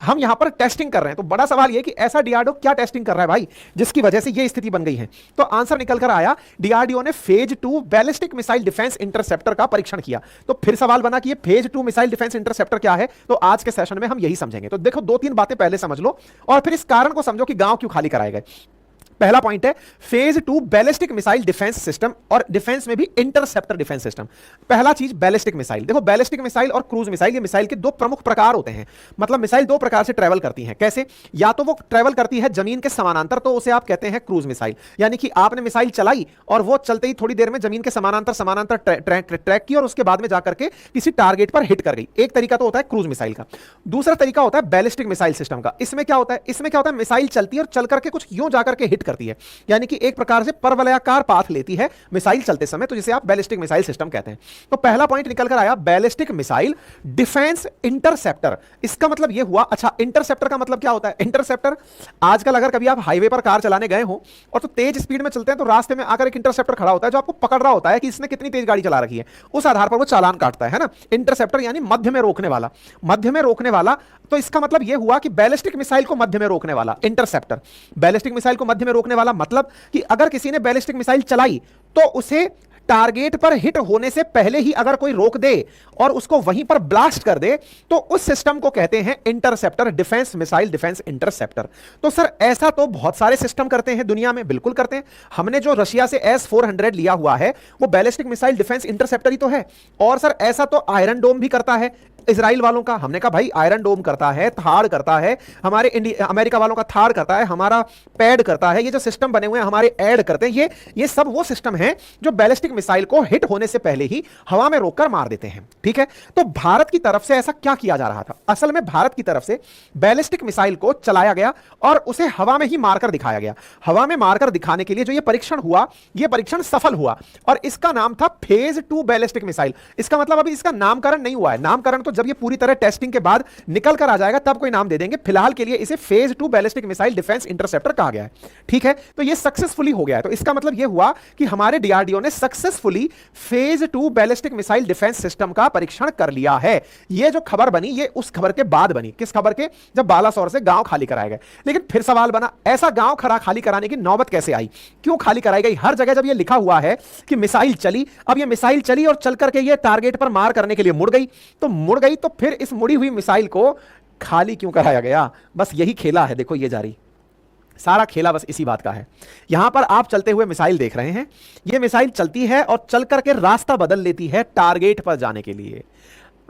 हम यहां पर टेस्टिंग कर रहे हैं। तो बड़ा सवाल यह कि ऐसा डीआरडीओ क्या टेस्टिंग कर रहा है भाई जिसकी वजह से यह स्थिति बन गई है। तो आंसर निकल कर आया, डीआरडीओ ने phase 2 ballistic missile defence interceptor का परीक्षण किया। तो फिर सवाल बना कि ये फेज 2 मिसाइल डिफेंस इंटरसेप्टर क्या है, तो आज के सेशन में हम यही समझेंगे। तो देखो 2-3 बातें पहले समझ लो और फिर इस कारण को समझो कि गांव क्यों खाली कराए गए। पहला पॉइंट है phase 2 ballistic missile defence system, और डिफेंस में भी इंटरसेप्टर डिफेंस सिस्टम। पहला चीज बैलिस्टिक मिसाइल। देखो बैलिस्टिक मिसाइल और क्रूज मिसाइल, ये मिसाइल के दो प्रमुख प्रकार होते हैं। मतलब मिसाइल दो प्रकार से ट्रेवल करती हैं। कैसे? या तो वो ट्रेवल करती है जमीन के समानांतर, तो उसे आप कहते हैं क्रूज मिसाइल, यानी कि आपने मिसाइल चलाई और वो चलते ही थोड़ी देर में जमीन के समानांतर ट्रैक की और उसके बाद में जाकर के किसी टारगेट पर हिट कर गई। एक तरीका तो होता है क्रूज मिसाइल का। दूसरा तरीका होता है बैलिस्टिक मिसाइल सिस्टम का। इसमें क्या होता है, मिसाइल चलती है और चल करके कुछ यूं जाकर के हिट करती है, यानी कि एक प्रकार से परवलयाकार पाथ लेती है मिसाइल चलते समय, तो जिसे आप बैलिस्टिक मिसाइल सिस्टम कहते हैं। तो पहला पॉइंट निकल कर आया बैलिस्टिक मिसाइल डिफेंस इंटरसेप्टर। इसका मतलब यह हुआ, अच्छा इंटरसेप्टर का मतलब क्या होता है? इंटरसेप्टर, आजकल अगर कभी आप हाईवे पर कार चलाने गए हो और तो तेज स्पीड में चलते हैं तो रास्ते में आकर एक इंटरसेप्टर खड़ा होता है जो आपको पकड़ रहा होता है कि इसने कितनी तेज गाड़ी चला रखी है, उस आधार पर वो चालान काटता है ना। इंटरसेप्टर यानी मध्य में रोकने वाला, मध्य में रोकने वाला। तो इसका मतलब यह हुआ कि बैलिस्टिक मिसाइल को मध्य में रोकने वाला इंटरसेप्टर, बैलिस्टिक मिसाइल को मध्य में रोकने वाला। मतलब कि अगर किसी ने बैलिस्टिक मिसाइल चलाई तो उसे टारगेट पर हिट होने से पहले ही अगर कोई रोक दे और उसको वहीं पर ब्लास्ट कर दे तो उस सिस्टम को कहते हैं interceptor, defence missile defence interceptor. तो सर ऐसा तो बहुत सारे सिस्टम करते हैं दुनिया में, बिल्कुल करते हैं। हमने जो रशिया से S-400 लिया हुआ है वो बैलिस्टिक मिसाइल डिफेंस इंटरसेप्टर ही तो है। और सर ऐसा तो आयरन डोम भी करता है इजराइल वालों का। हमने कहा भाई आयरन डोम करता है, थाड़ करता है, हमारे अमेरिका वालों का थाड़ करता है, हमारा पैड करता है। ये जो सिस्टम बने हुए हैं हमारे ऐड करते हैं, ये सब वो सिस्टम है जो बैलिस्टिक मिसाइल को हिट होने से पहले ही हवा में रोककर मार देते हैं। ठीक है, तो भारत की तरफ से ऐसा क्या किया जा रहा था? असल में भारत की तरफ से बैलिस्टिक मिसाइल को चलाया गया और उसे हवा में ही मारकर दिखाया गया। हवा में मारकर दिखाने के लिए जो ये परीक्षण हुआ, ये परीक्षण सफल हुआ और इसका नाम था फेज 2 बैलिस्टिक मिसाइल। इसका मतलब अभी इसका नामकरण नहीं हुआ है, नामकरण तो जब ये पूरी तरह टेस्टिंग के बाद निकल कर आ जाएगा तब कोई नाम दे देंगे। फिलहाल के लिए इसे phase 2 ballistic missile defence interceptor कहा गया है। ठीक है, तो ये सक्सेसफुली हो गया है। तो इसका मतलब ये हुआ कि हमारे डीआरडीओ ने successfully phase 2 ballistic missile defence system का परीक्षण कर लिया है। ये जो खबर बनी ये उस खबर के बाद बनी। किस खबर के? जब बालासोर से गांव खाली कराए गए। लेकिन फिर सवाल बना, ऐसा गांव खाली कराने की नौबत कैसे आई? क्यों खाली कराई गई? हर जगह जब ये लिखा हुआ है कि मिसाइल चली, अब ये मिसाइल चली और चल करके ये टारगेट पर मार करने के लिए मुड़ गई, तो फिर इस मुड़ी हुई मिसाइल को खाली क्यों कराया गया? बस यही खेला है। देखो ये जारी, सारा खेला बस इसी बात का है। यहां पर आप चलते हुए मिसाइल देख रहे हैं, ये मिसाइल चलती है और चल करके रास्ता बदल लेती है टारगेट पर जाने के लिए।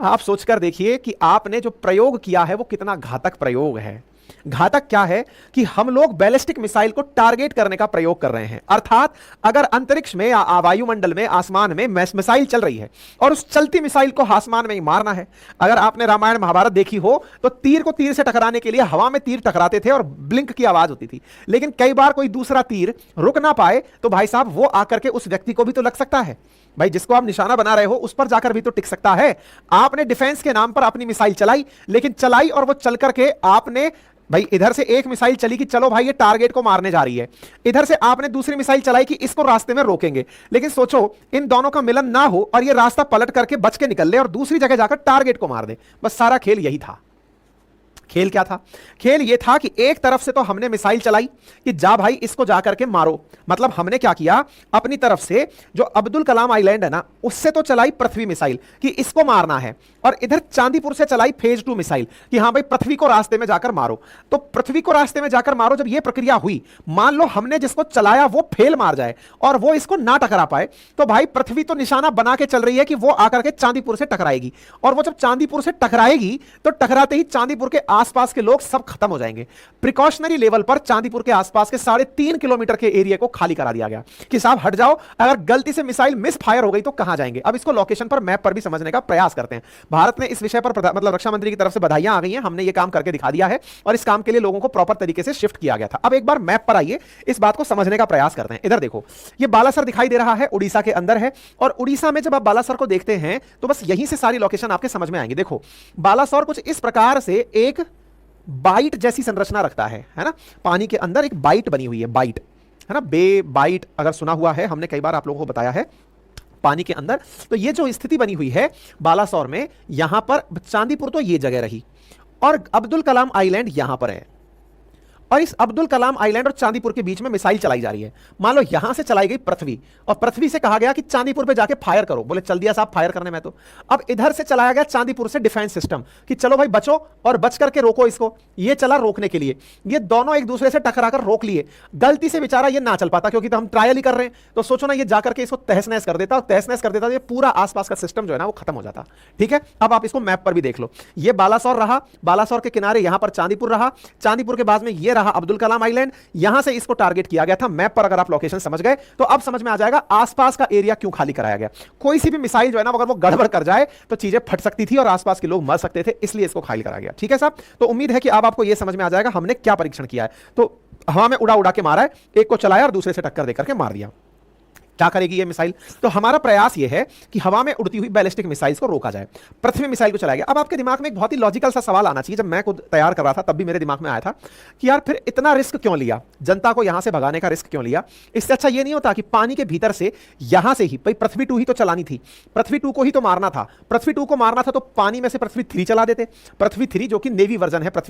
आप सोचकर देखिए कि आपने जो प्रयोग किया है वो कितना घातक प्रयोग है। घातक क्या है कि हम लोग बैलिस्टिक मिसाइल को टारगेट करने का प्रयोग कर रहे हैं। अर्थात अगर अंतरिक्ष में या वायुमंडल में, आसमान में मिसाइल चल रही है और उस चलती मिसाइल को आसमान में ही मारना है। अगर आपने रामायण महाभारत देखी हो तो तीर को तीर से टकराने के लिए हवा में तीर टकराते थे और ब्लिंक की आवाज होती थी। लेकिन कई बार कोई दूसरा तीर रुक ना पाए तो भाई साहब वो आकर के उस व्यक्ति को भी तो लग सकता है। भाई जिसको आप निशाना बना रहे हो उस पर जाकर भी तो टिक सकता है। आपने डिफेंस के नाम पर अपनी मिसाइल चलाई, लेकिन चलाई और वो चल करके आपने, भाई इधर से एक मिसाइल चली कि चलो भाई ये टारगेट को मारने जा रही है, इधर से आपने दूसरी मिसाइल चलाई कि इसको रास्ते में रोकेंगे। लेकिन सोचो इन दोनों का मिलन ना हो और ये रास्ता पलट करके बच के निकल ले और दूसरी जगह जाकर टारगेट को मार दे। बस सारा खेल यही था। खेल क्या था? खेल यह था कि एक तरफ से तो हमने मिसाइल चलाई कि जा भाई इसको जाकर के मारो। मतलब हमने क्या किया, अपनी तरफ से जो अब्दुल कलाम आइलैंड है ना उससे तो चलाई पृथ्वी मिसाइल कि इसको मारना है, और इधर चांदीपुर से चलाई फेज 2 मिसाइल कि हां भाई पृथ्वी को रास्ते में जाकर मारो। तो पृथ्वी को रास्ते में जाकर मारो, जब यह प्रक्रिया हुई, मान लो हमने जिसको चलाया वो फेल मार जाए और वो इसको ना टकरा पाए, तो भाई पृथ्वी तो निशाना बना के चल रही है कि वो आकर के चांदीपुर से टकराएगी, और वो जब चांदीपुर से टकराएगी तो टकराते ही चांदीपुर के आसपास के लोग सब खत्म हो जाएंगे। प्रिकॉशनरी लेवल पर चांदीपुर के आसपास के 3.5 किलोमीटर के एरिया को खाली करा दिया गया कि साहब हट जाओ, अगर गलती से मिसाइल मिस फायर हो गई तो कहां जाएंगे। अब इसको लोकेशन पर, मैप पर भी समझने का प्रयास करते हैं। भारत ने इस विषय पर मतलब रक्षा मंत्री की तरफ से बधाइयां आ गई हैं, हमने ये काम करके दिखा दिया है और इस काम के लिए लोगों को प्रॉपर तरीके से शिफ्ट किया गया था। अब एक बार मैप पर आइए, इस बात को समझने का प्रयास करते हैं। इधर देखो, ये बालासर दिखाई दे रहा है, उड़ीसा के अंदर है, और उड़ीसा में जब आप बालासर को देखते हैं तो बस यहीं से सारी लोकेशन आपके समझ में आएंगी। देखो बालासर कुछ इस प्रकार से एक बाइट जैसी संरचना रखता है ना, पानी के अंदर एक बाइट बनी हुई है, बाइट है ना, बे बाइट अगर सुना हुआ है, हमने कई बार आप लोगों को बताया है पानी के अंदर। तो ये जो स्थिति बनी हुई है बालासोर में, यहां पर चांदीपुर तो ये जगह रही, और अब्दुल कलाम आइलैंड यहां पर है, और इस अब्दुल कलाम आइलैंड और चांदीपुर के बीच में मिसाइल चलाई जा रही है। मान लो यहां से चलाई गई पृथ्वी, और पृथ्वी से कहा गया कि चांदीपुर पे जाके फायर करो, बोले चल दिया साहब फायर करने में। तो अब इधर से चलाया गया चांदीपुर से डिफेंस सिस्टम कि चलो भाई बचो और बच करके रोको इसको। ये चला रोकने के लिए, ये दोनों एक दूसरे से टकराकर रोक लिए। गलती से बेचारा ये ना चल पाता, क्योंकि तो हम ट्रायल ही कर रहे हैं, तो सोचो ना ये जाकर के इसको तहस नहस कर देता, और तहस नहस कर देता तो ये पूरा आसपास का सिस्टम जो है ना वो खत्म हो जाता। ठीक है, अब आप इसको मैप पर भी देख लो, ये बालासोर रहा, बालासोर के किनारे यहां पर चांदीपुर रहा, चांदीपुर के बाद में ये रहा अब्दुल कलाम आइलैंड, यहां से इसको टारगेट किया गया था। मैप पर अगर आप लोकेशन समझ गए तो अब समझ में आ जाएगा आसपास का एरिया क्यों खाली कराया गया। कोई सी भी मिसाइल जो है ना अगर वो गड़बड़ कर जाए तो चीजें फट सकती थी और आसपास के लोग मर सकते थे, इसलिए इसको खाली कराया गया। ठीक है साहब, तो उम्मीद है कि अब आपको यह समझ में आ जाएगा हमने क्या परीक्षण किया है। तो हवा में उड़ा उड़ा के मारा है, एक को चलाया और दूसरे से टक्कर देकर के मार दिया। क्या करेगी ये मिसाइल? तो हमारा प्रयास ये है कि हवा में उड़ती हुई बैलिस्टिक मिसाइल्स को रोका जाए, पृथ्वी मिसाइल को चलाया गया। अब आपके दिमाग में एक बहुत ही लॉजिकल सा सवाल आना चाहिए, जब मैं खुद तैयार कर रहा था तब भी मेरे दिमाग में आया था कि यार फिर इतना रिस्क क्यों लिया, जनता को यहां से भगाने का रिस्क क्यों लिया? इससे अच्छा ये नहीं होता कि पानी के भीतर से यहां से ही, भाई पृथ्वी 2 ही तो चलानी थी, पृथ्वी 2 को ही तो मारना था, पृथ्वी 2 को मारना था तो पानी में से पृथ्वी 3 चला देते, पृथ्वी 3 जो कि नेवी वर्जन है पृथ्वी